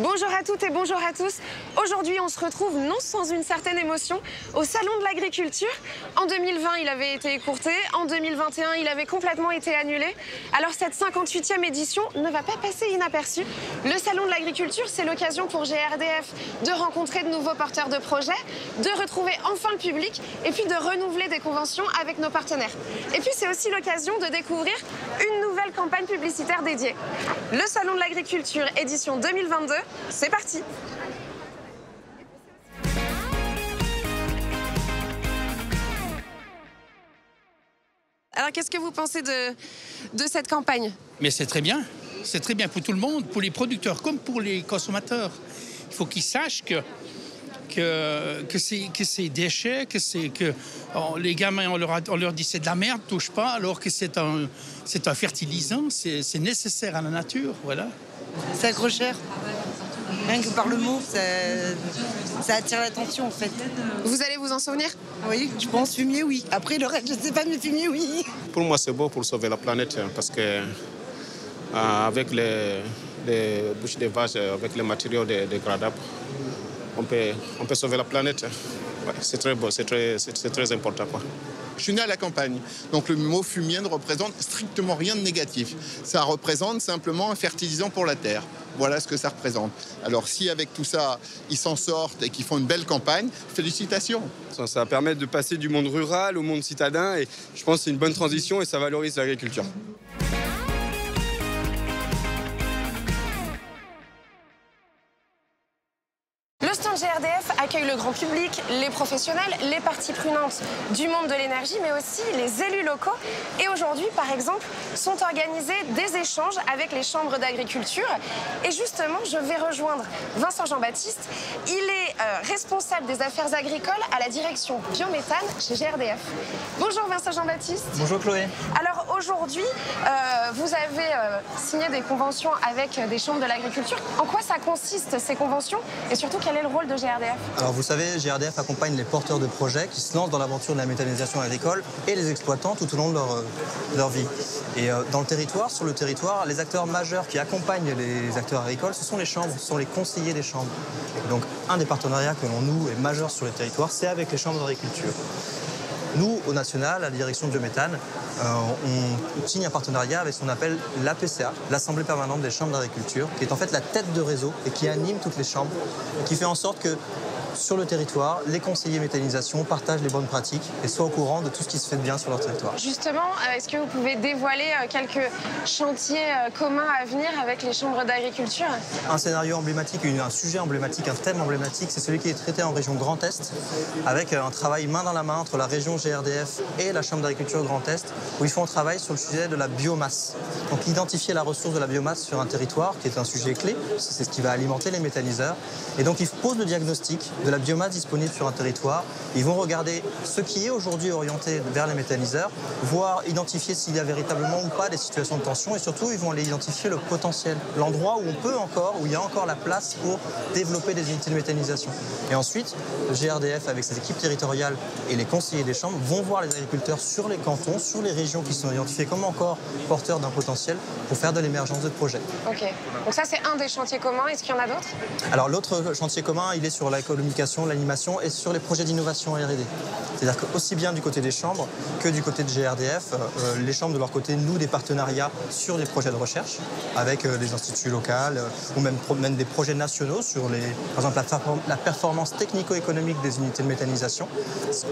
Bonjour à toutes et bonjour à tous. Aujourd'hui, on se retrouve non sans une certaine émotion au Salon de l'Agriculture. En 2020, il avait été écourté. En 2021, il avait complètement été annulé. Alors cette 58e édition ne va pas passer inaperçue. Le Salon de l'Agriculture, c'est l'occasion pour GRDF de rencontrer de nouveaux porteurs de projets, de retrouver enfin le public et puis de renouveler des conventions avec nos partenaires. Et puis c'est aussi l'occasion de découvrir une nouvelle campagne publicitaire dédiée. Le Salon de l'Agriculture édition 2022. C'est parti! Alors, qu'est-ce que vous pensez de cette campagne? Mais c'est très bien. C'est très bien pour tout le monde, pour les producteurs comme pour les consommateurs. Il faut qu'ils sachent que ces déchets, les gamins, on leur dit c'est de la merde, touche pas, alors que c'est un fertilisant, c'est nécessaire à la nature, voilà. C'est accrocheur. Rien que par le mot, ça attire l'attention en fait. Vous allez vous en souvenir? Oui, je pense fumier, oui. Après le reste, je ne sais pas, mais fumier, oui. Pour moi, c'est beau pour sauver la planète parce que avec les bouches des vaches, avec les matériaux dégradables, on peut sauver la planète. Ouais, c'est très beau, c'est très important, quoi. Je suis né à la campagne, donc le mot fumier ne représente strictement rien de négatif. Ça représente simplement un fertilisant pour la terre. Voilà ce que ça représente. Alors si avec tout ça, ils s'en sortent et qu'ils font une belle campagne, félicitations. Ça va permettre de passer du monde rural au monde citadin et je pense que c'est une bonne transition et ça valorise l'agriculture. Le stand GRDF accueille le grand public, les professionnels, les parties prenantes du monde de l'énergie, mais aussi les élus locaux. Et aujourd'hui, par exemple, sont organisés des échanges avec les chambres d'agriculture. Et justement, je vais rejoindre Vincent Jean-Baptiste. Il est responsable des affaires agricoles à la direction biométhane chez GRDF. Bonjour Vincent Jean-Baptiste. Bonjour Chloé. Alors aujourd'hui, vous avez signé des conventions avec des chambres de l'agriculture. En quoi ça consiste ces conventions et surtout quel est le rôle de GRDF? Alors vous savez, GRDF accompagne les porteurs de projets qui se lancent dans l'aventure de la méthanisation agricole et les exploitants tout au long de leur vie. Et dans le territoire, sur le territoire, les acteurs majeurs qui accompagnent les acteurs agricoles, ce sont les chambres, ce sont les conseillers des chambres. Donc un des partenariats que l'on noue est majeur sur le territoire, c'est avec les chambres d'agriculture. Nous, au national, à la direction de biométhane, on signe un partenariat avec ce qu'on appelle l'APCA, l'Assemblée permanente des chambres d'agriculture, qui est en fait la tête de réseau et qui anime toutes les chambres, qui fait en sorte que sur le territoire, les conseillers méthanisation partagent les bonnes pratiques et soient au courant de tout ce qui se fait de bien sur leur territoire. Justement, est-ce que vous pouvez dévoiler quelques chantiers communs à venir avec les chambres d'agriculture? Un scénario emblématique, un sujet emblématique, un thème emblématique, c'est celui qui est traité en région Grand Est, avec un travail main dans la main entre la région GRDF et la Chambre d'agriculture Grand Est, où ils font un travail sur le sujet de la biomasse. Donc identifier la ressource de la biomasse sur un territoire, qui est un sujet clé, c'est ce qui va alimenter les méthaniseurs. Et donc ils posent le diagnostic de la biomasse disponible sur un territoire. Ils vont regarder ce qui est aujourd'hui orienté vers les méthaniseurs, voir identifier s'il y a véritablement ou pas des situations de tension et surtout ils vont aller identifier le potentiel, l'endroit où on peut encore, où il y a encore la place pour développer des unités de méthanisation. Et ensuite, le GRDF avec ses équipes territoriales et les conseillers des chambres vont voir les agriculteurs sur les cantons, sur les régions qui sont identifiées comme encore porteurs d'un potentiel pour faire de l'émergence de projets. Ok, donc ça c'est un des chantiers communs, est-ce qu'il y en a d'autres? Alors l'autre chantier commun, il est sur la communication, l'animation et sur les projets d'innovation et R&D. C'est-à-dire qu'aussi bien du côté des chambres que du côté de GRDF, les chambres de leur côté nouent des partenariats sur les projets de recherche avec des instituts locaux ou même des projets nationaux sur par exemple la performance technico-économique des unités de méthanisation.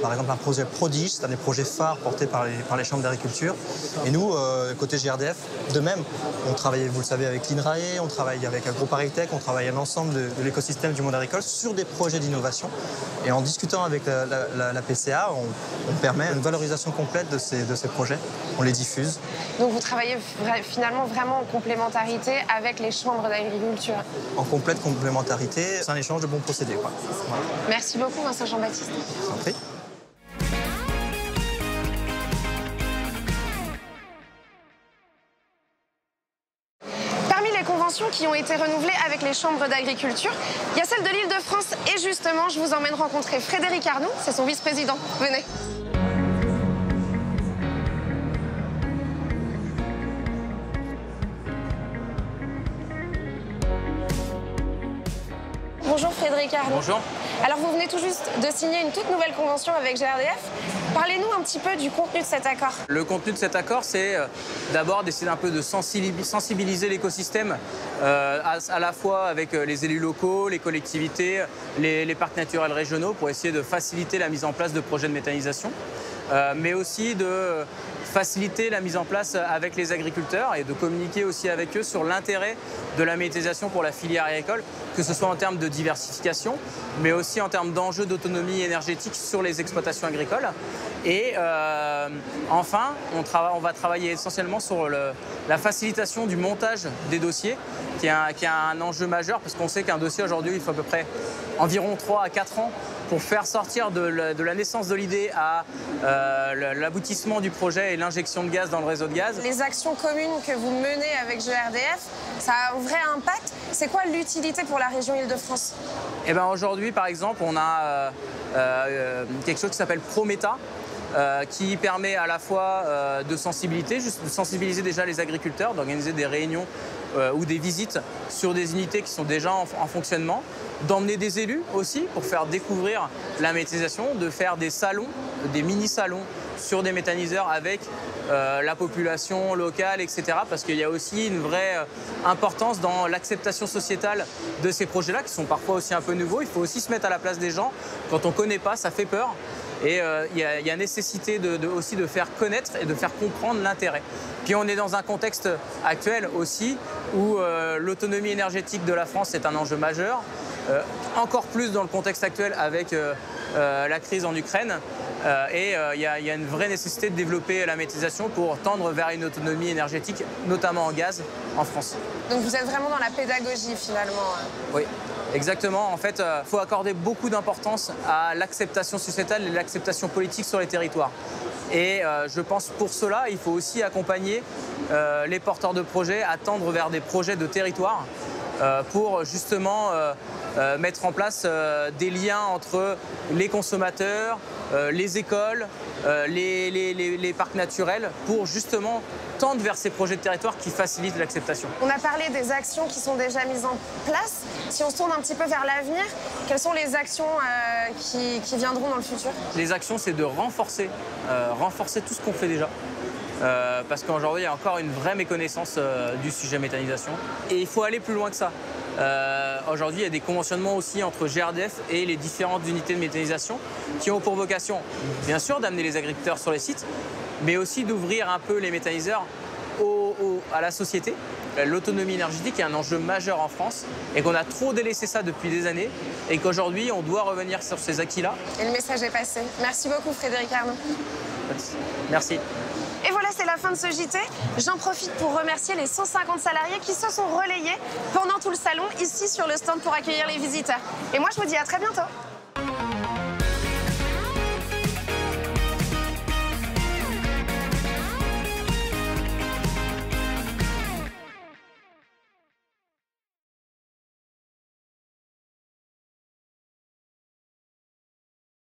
Par exemple un projet prodige, c'est un des projets phares portés par les chambres d'agriculture. Et nous, côté GRDF, de même, on travaille, vous le savez, avec l'INRAE, on travaille avec AgroParisTech, on travaille à l'ensemble de l'écosystème du monde agricole sur des projets d'innovation. Et en discutant avec la PCA, on permet une valorisation complète de ces projets. On les diffuse. Donc vous travaillez finalement vraiment en complémentarité avec les chambres d'agriculture? En complète complémentarité, c'est un échange de bons procédés, quoi. Voilà. Merci beaucoup Vincent Jean-Baptiste. Je vous en prie. Qui ont été renouvelées avec les chambres d'agriculture. Il y a celle de l'Île-de-France et justement, je vous emmène rencontrer Frédéric Arnoux, c'est son vice-président. Venez. Frédéric Arnaud. Bonjour. Alors vous venez tout juste de signer une toute nouvelle convention avec GRDF. Parlez-nous un petit peu du contenu de cet accord. Le contenu de cet accord, c'est d'abord d'essayer un peu de sensibiliser l'écosystème à la fois avec les élus locaux, les collectivités, les parcs naturels régionaux pour essayer de faciliter la mise en place de projets de méthanisation, mais aussi de faciliter la mise en place avec les agriculteurs et de communiquer aussi avec eux sur l'intérêt de la méthanisation pour la filière agricole, que ce soit en termes de diversification, mais aussi en termes d'enjeux d'autonomie énergétique sur les exploitations agricoles. Et enfin, on va travailler essentiellement sur la facilitation du montage des dossiers, qui est un enjeu majeur, parce qu'on sait qu'un dossier aujourd'hui, il faut à peu près environ 3 à 4 ans pour faire sortir de la naissance de l'idée à l'aboutissement du projet et l'injection de gaz dans le réseau de gaz. Les actions communes que vous menez avec GRDF, ça a un vrai impact. C'est quoi l'utilité pour la région Île-de-France? Eh ben aujourd'hui, par exemple, on a quelque chose qui s'appelle ProMéta, qui permet à la fois de sensibiliser déjà les agriculteurs, d'organiser des réunions ou des visites sur des unités qui sont déjà en fonctionnement, d'emmener des élus aussi pour faire découvrir la méthanisation, de faire des salons, des mini-salons sur des méthaniseurs avec la population locale, etc. Parce qu'il y a aussi une vraie importance dans l'acceptation sociétale de ces projets-là, qui sont parfois aussi un peu nouveaux. Il faut aussi se mettre à la place des gens. Quand on ne connaît pas, ça fait peur. Et il y a nécessité aussi de faire connaître et de faire comprendre l'intérêt. Puis on est dans un contexte actuel aussi où l'autonomie énergétique de la France est un enjeu majeur. Encore plus dans le contexte actuel avec la crise en Ukraine. Et il y a une vraie nécessité de développer la méthanisation pour tendre vers une autonomie énergétique, notamment en gaz, en France. Donc vous êtes vraiment dans la pédagogie finalement. Oui, exactement. En fait, il faut accorder beaucoup d'importance à l'acceptation sociétale et l'acceptation politique sur les territoires. Et je pense pour cela, il faut aussi accompagner les porteurs de projets à tendre vers des projets de territoire pour justement mettre en place des liens entre les consommateurs, les écoles, les parcs naturels pour justement tendre vers ces projets de territoire qui facilitent l'acceptation. On a parlé des actions qui sont déjà mises en place. Si on se tourne un petit peu vers l'avenir, quelles sont les actions qui viendront dans le futur? Les actions, c'est de renforcer tout ce qu'on fait déjà. Parce qu'aujourd'hui, il y a encore une vraie méconnaissance du sujet méthanisation. Et il faut aller plus loin que ça. Aujourd'hui, il y a des conventionnements aussi entre GRDF et les différentes unités de méthanisation qui ont pour vocation, bien sûr, d'amener les agriculteurs sur les sites, mais aussi d'ouvrir un peu les méthaniseurs à la société. L'autonomie énergétique est un enjeu majeur en France et qu'on a trop délaissé ça depuis des années et qu'aujourd'hui, on doit revenir sur ces acquis-là. Et le message est passé. Merci beaucoup, Frédéric Arnaud. Merci. Et voilà, c'est la fin de ce JT. J'en profite pour remercier les 150 salariés qui se sont relayés pendant tout le salon, ici sur le stand pour accueillir les visiteurs. Et moi, je vous dis à très bientôt.